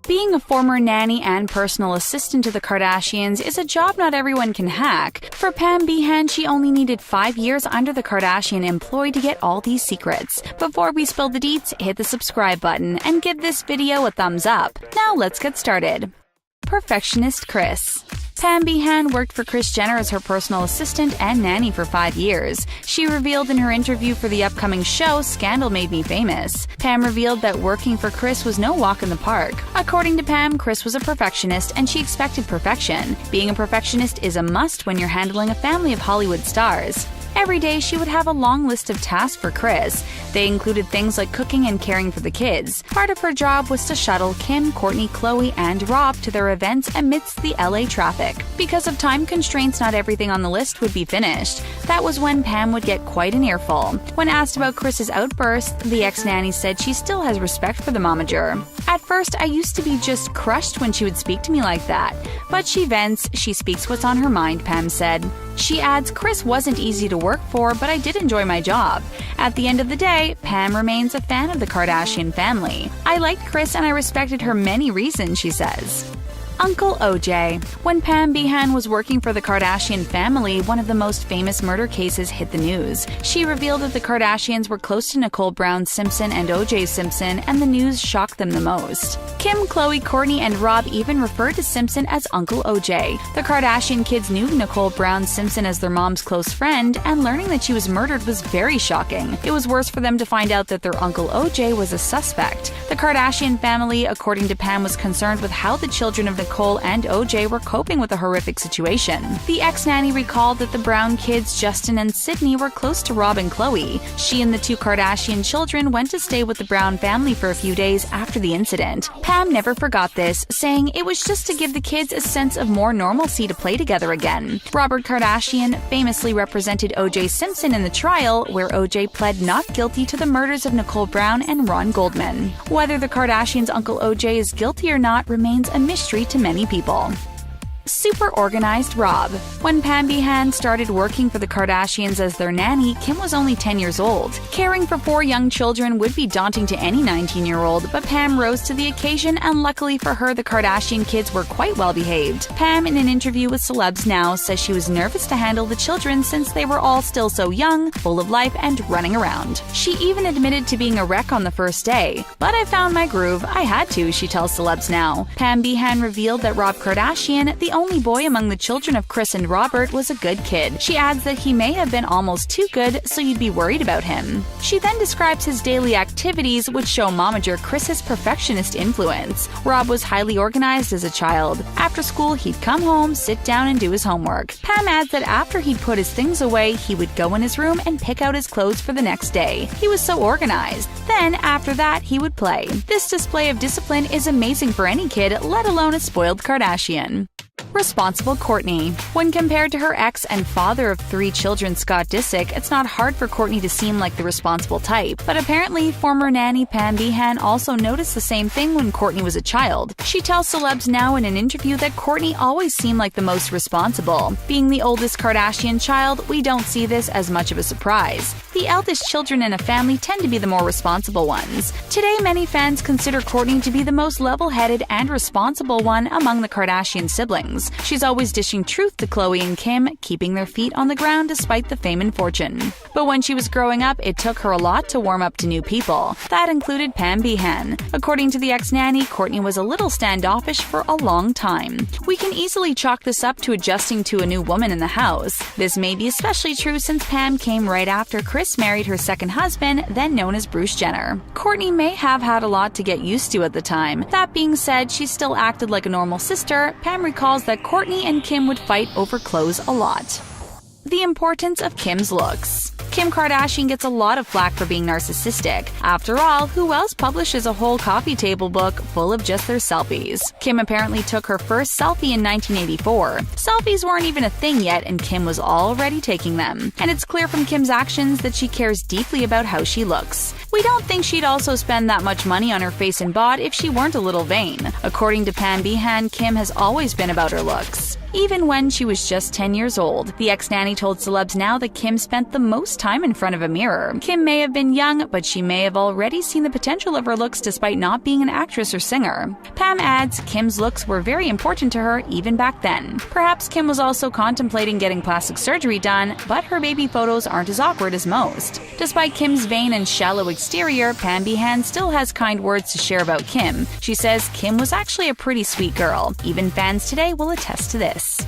Being a former nanny and personal assistant to the Kardashians is a job not everyone can hack. For Pam Behan, she only needed 5 years under the Kardashian employ to get all these secrets. Before we spill the deets, hit the subscribe button and give this video a thumbs up. Now let's get started. Perfectionist Kris. Pam Behan worked for Kris Jenner as her personal assistant and nanny for 5 years. She revealed in her interview for the upcoming show Scandal Made Me Famous. Pam revealed that working for Kris was no walk in the park. According to Pam, Kris was a perfectionist and she expected perfection. Being a perfectionist is a must when you're handling a family of Hollywood stars. Every day, she would have a long list of tasks for Kris. They included things like cooking and caring for the kids. Part of her job was to shuttle Kim, Kourtney, Khloe, and Rob to their events amidst the LA traffic. Because of time constraints, not everything on the list would be finished. That was when Pam would get quite an earful. When asked about Kris's outburst, the ex-nanny said she still has respect for the momager. At first, I used to be just crushed when she would speak to me like that. But she vents, she speaks what's on her mind, Pam said. She adds, Kris wasn't easy to work for, but I did enjoy my job. At the end of the day, Pam remains a fan of the Kardashian family. I liked Kris and I respected her many reasons, she says. Uncle OJ. When Pam Behan was working for the Kardashian family, one of the most famous murder cases hit the news. She revealed that the Kardashians were close to Nicole Brown Simpson and OJ Simpson, and the news shocked them the most. Kim, Khloe, Kourtney, and Rob even referred to Simpson as Uncle OJ. The Kardashian kids knew Nicole Brown Simpson as their mom's close friend, and learning that she was murdered was very shocking. It was worse for them to find out that their Uncle OJ was a suspect. The Kardashian family, according to Pam, was concerned with how the children of Nicole and OJ were coping with the horrific situation. The ex-nanny recalled that the Brown kids, Justin and Sydney, were close to Rob and Khloe. She and the 2 Kardashian children went to stay with the Brown family for a few days after the incident. Pam never forgot this, saying it was just to give the kids a sense of more normalcy to play together again. Robert Kardashian famously represented OJ Simpson in the trial, where OJ pled not guilty to the murders of Nicole Brown and Ron Goldman. Whether the Kardashians' Uncle OJ is guilty or not remains a mystery to many people. Super organized Rob. When Pam Behan started working for the Kardashians as their nanny, Kim was only 10 years old. Caring for 4 young children would be daunting to any 19-year-old, but Pam rose to the occasion, and luckily for her, the Kardashian kids were quite well behaved. Pam, in an interview with Celebs Now, says she was nervous to handle the children since they were all still so young, full of life, and running around. She even admitted to being a wreck on the first day. But I found my groove. I had to, she tells Celebs Now. Pam Behan revealed that Rob Kardashian, the only boy among the children of Kris and Robert, was a good kid. She adds that he may have been almost too good, so you'd be worried about him. She then describes his daily activities, which show momager Kris's perfectionist influence. Rob was highly organized as a child. After school, he'd come home, sit down, and do his homework. Pam adds that after he'd put his things away, he would go in his room and pick out his clothes for the next day. He was so organized. Then, after that, he would play. This display of discipline is amazing for any kid, let alone a spoiled Kardashian. Responsible Kourtney. When compared to her ex and father of 3 children, Scott Disick, it's not hard for Kourtney to seem like the responsible type. But apparently, former nanny Pam Behan also noticed the same thing when Kourtney was a child. She tells Celebs Now in an interview that Kourtney always seemed like the most responsible. Being the oldest Kardashian child, we don't see this as much of a surprise. The eldest children in a family tend to be the more responsible ones. Today, many fans consider Kourtney to be the most level-headed and responsible one among the Kardashian siblings. She's always dishing truth to Khloe and Kim, keeping their feet on the ground despite the fame and fortune. But when she was growing up, it took her a lot to warm up to new people. That included Pam Behan. According to the ex-nanny, Kourtney was a little standoffish for a long time. We can easily chalk this up to adjusting to a new woman in the house. This may be especially true since Pam came right after Kris married her second husband, then known as Bruce Jenner. Kourtney may have had a lot to get used to at the time. That being said, she still acted like a normal sister. Pam recalls that Kourtney and Kim would fight over clothes a lot. The importance of Kim's looks. Kim Kardashian gets a lot of flack for being narcissistic. After all, who else publishes a whole coffee table book full of just their selfies? Kim apparently took her first selfie in 1984. Selfies weren't even a thing yet, and Kim was already taking them. And it's clear from Kim's actions that she cares deeply about how she looks. We don't think she'd also spend that much money on her face and bod if she weren't a little vain. According to Pam Behan, Kim has always been about her looks. Even when she was just 10 years old, the ex-nanny told Celebs Now that Kim spent the most time in front of a mirror. Kim may have been young, but she may have already seen the potential of her looks despite not being an actress or singer. Pam adds Kim's looks were very important to her even back then. Perhaps Kim was also contemplating getting plastic surgery done, but her baby photos aren't as awkward as most. Despite Kim's vain and shallow exterior, Pam Behan still has kind words to share about Kim. She says Kim was actually a pretty sweet girl. Even fans today will attest to this.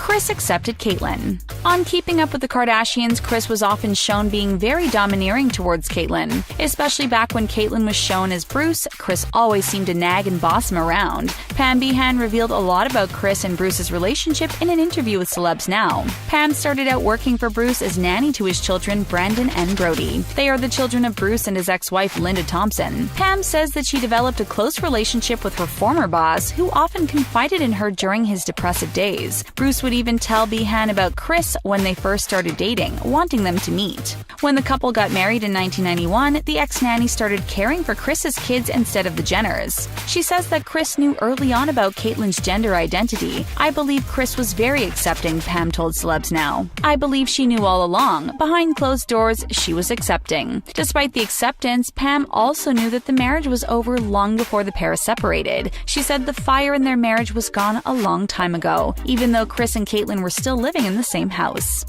Kris accepted Caitlyn. On Keeping Up with the Kardashians, Kris was often shown being very domineering towards Caitlyn. Especially back when Caitlyn was shown as Bruce, Kris always seemed to nag and boss him around. Pam Behan revealed a lot about Kris and Bruce's relationship in an interview with Celebs Now. Pam started out working for Bruce as nanny to his children Brandon and Brody. They are the children of Bruce and his ex-wife Linda Thompson. Pam says that she developed a close relationship with her former boss, who often confided in her during his depressive days. Bruce would even tell Behan about Kris when they first started dating, wanting them to meet. When the couple got married in 1991, the ex-nanny started caring for Kris's kids instead of the Jenners. She says that Kris knew early on about Caitlyn's gender identity. I believe Kris was very accepting, Pam told Celebs Now. I believe she knew all along. Behind closed doors, she was accepting. Despite the acceptance, Pam also knew that the marriage was over long before the pair separated. She said the fire in their marriage was gone a long time ago, even though Kris and Caitlyn were still living in the same house.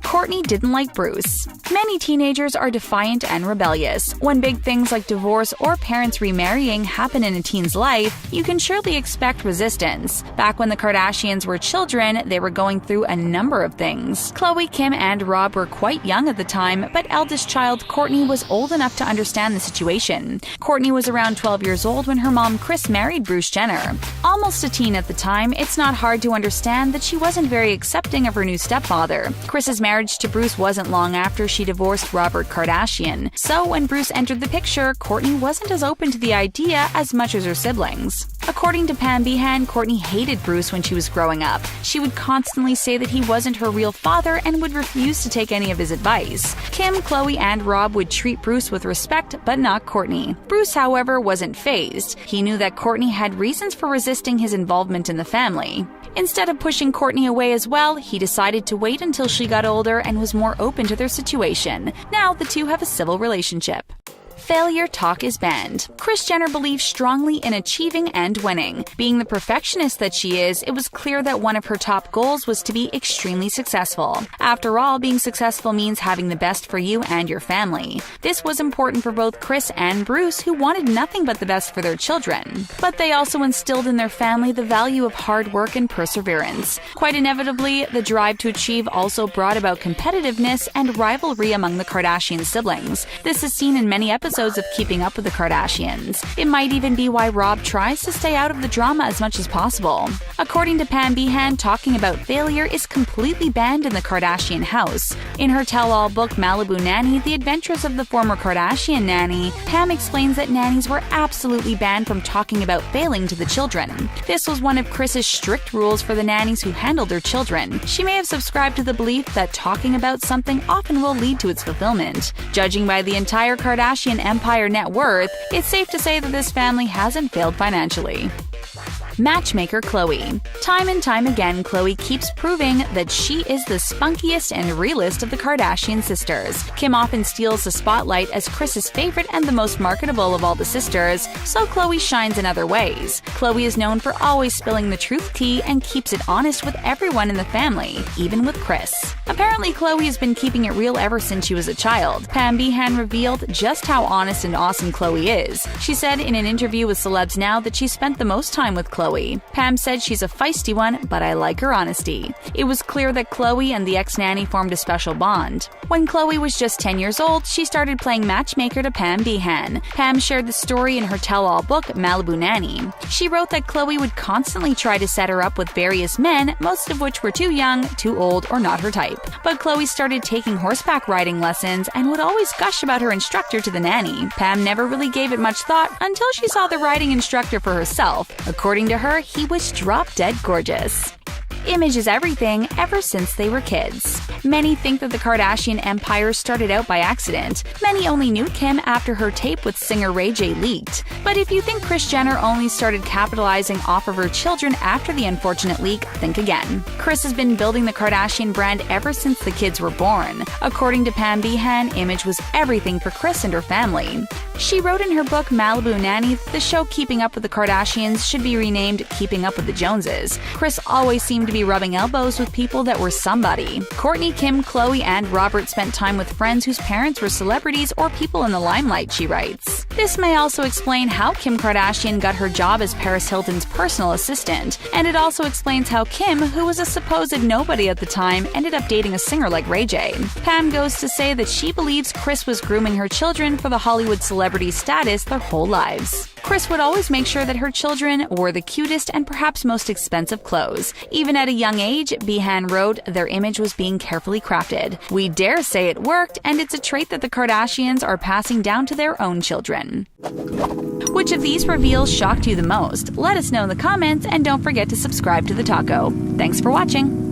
Kourtney didn't like Bruce. Many teenagers are defiant and rebellious. When big things like divorce or parents remarrying happen in a teen's life, you can surely expect resistance. Back when the Kardashians were children, they were going through a number of things. Khloe, Kim, and Rob were quite young at the time, but eldest child Kourtney was old enough to understand the situation. Kourtney was around 12 years old when her mom Kris married Bruce Jenner. Almost a teen at the time, it's not hard to understand that she wasn't very accepting of her new stepfather. Kris's marriage to Bruce wasn't long after she divorced Robert Kardashian, so when Bruce entered the picture, Kourtney wasn't as open to the idea as much as her siblings. According to Pam Behan, Kourtney hated Bruce when she was growing up. She would constantly say that he wasn't her real father and would refuse to take any of his advice. Kim, Khloe, and Rob would treat Bruce with respect, but not Kourtney. Bruce, however, wasn't fazed. He knew that Kourtney had reasons for resisting his involvement in the family. Instead of pushing Kourtney away as well, he decided to wait until she got older and was more open to their situation. Now the two have a civil relationship. Failure talk is banned. Kris Jenner believes strongly in achieving and winning. Being the perfectionist that she is, it was clear that one of her top goals was to be extremely successful. After all, being successful means having the best for you and your family. This was important for both Kris and Bruce, who wanted nothing but the best for their children. But they also instilled in their family the value of hard work and perseverance. Quite inevitably, the drive to achieve also brought about competitiveness and rivalry among the Kardashian siblings. This is seen in many episodes of Keeping Up with the Kardashians. It might even be why Rob tries to stay out of the drama as much as possible. According to Pam Behan, talking about failure is completely banned in the Kardashian house. In her tell-all book Malibu Nanny, The Adventures of the Former Kardashian Nanny, Pam explains that nannies were absolutely banned from talking about failing to the children. This was one of Kris's strict rules for the nannies who handled their children. She may have subscribed to the belief that talking about something often will lead to its fulfillment. Judging by the entire Kardashian empire net worth, it's safe to say that this family hasn't failed financially. Matchmaker Khloe. Time and time again, Khloe keeps proving that she is the spunkiest and realest of the Kardashian sisters. Kim often steals the spotlight as Kris's favorite and the most marketable of all the sisters, so Khloe shines in other ways. Khloe is known for always spilling the truth tea and keeps it honest with everyone in the family, even with Kris. Apparently, Khloe has been keeping it real ever since she was a child. Pam Behan revealed just how honest and awesome Khloe is. She said in an interview with Celebs Now that she spent the most time with Khloe. Pam said she's a feisty one, but I like her honesty. It was clear that Khloe and the ex-nanny formed a special bond. When Khloe was just 10 years old, she started playing matchmaker to Pam Behan. Pam shared the story in her tell-all book, Malibu Nanny. She wrote that Khloe would constantly try to set her up with various men, most of which were too young, too old, or not her type. But Khloe started taking horseback riding lessons and would always gush about her instructor to the nanny. Pam never really gave it much thought until she saw the riding instructor for herself. According to her, he was drop-dead gorgeous. Image is everything ever since they were kids. Many think that the Kardashian empire started out by accident. Many only knew Kim after her tape with singer Ray J leaked. But if you think Kris Jenner only started capitalizing off of her children after the unfortunate leak, think again. Kris has been building the Kardashian brand ever since the kids were born. According to Pam Behan, image was everything for Kris and her family. She wrote in her book Malibu Nanny that the show Keeping Up with the Kardashians should be renamed Keeping Up with the Joneses. Kris always seemed to be rubbing elbows with people that were somebody. Kourtney, Kim, Khloe, and Robert spent time with friends whose parents were celebrities or people in the limelight, she writes. This may also explain how Kim Kardashian got her job as Paris Hilton's personal assistant, and it also explains how Kim, who was a supposed nobody at the time, ended up dating a singer like Ray J. Pam goes to say that she believes Kris was grooming her children for the Hollywood celebrity status their whole lives. Kris would always make sure that her children wore the cutest and perhaps most expensive clothes. Even at a young age, Behan wrote, their image was being carefully crafted. We dare say it worked, and it's a trait that the Kardashians are passing down to their own children. Which of these reveals shocked you the most? Let us know in the comments, and don't forget to subscribe to TheTalko. Thanks for watching.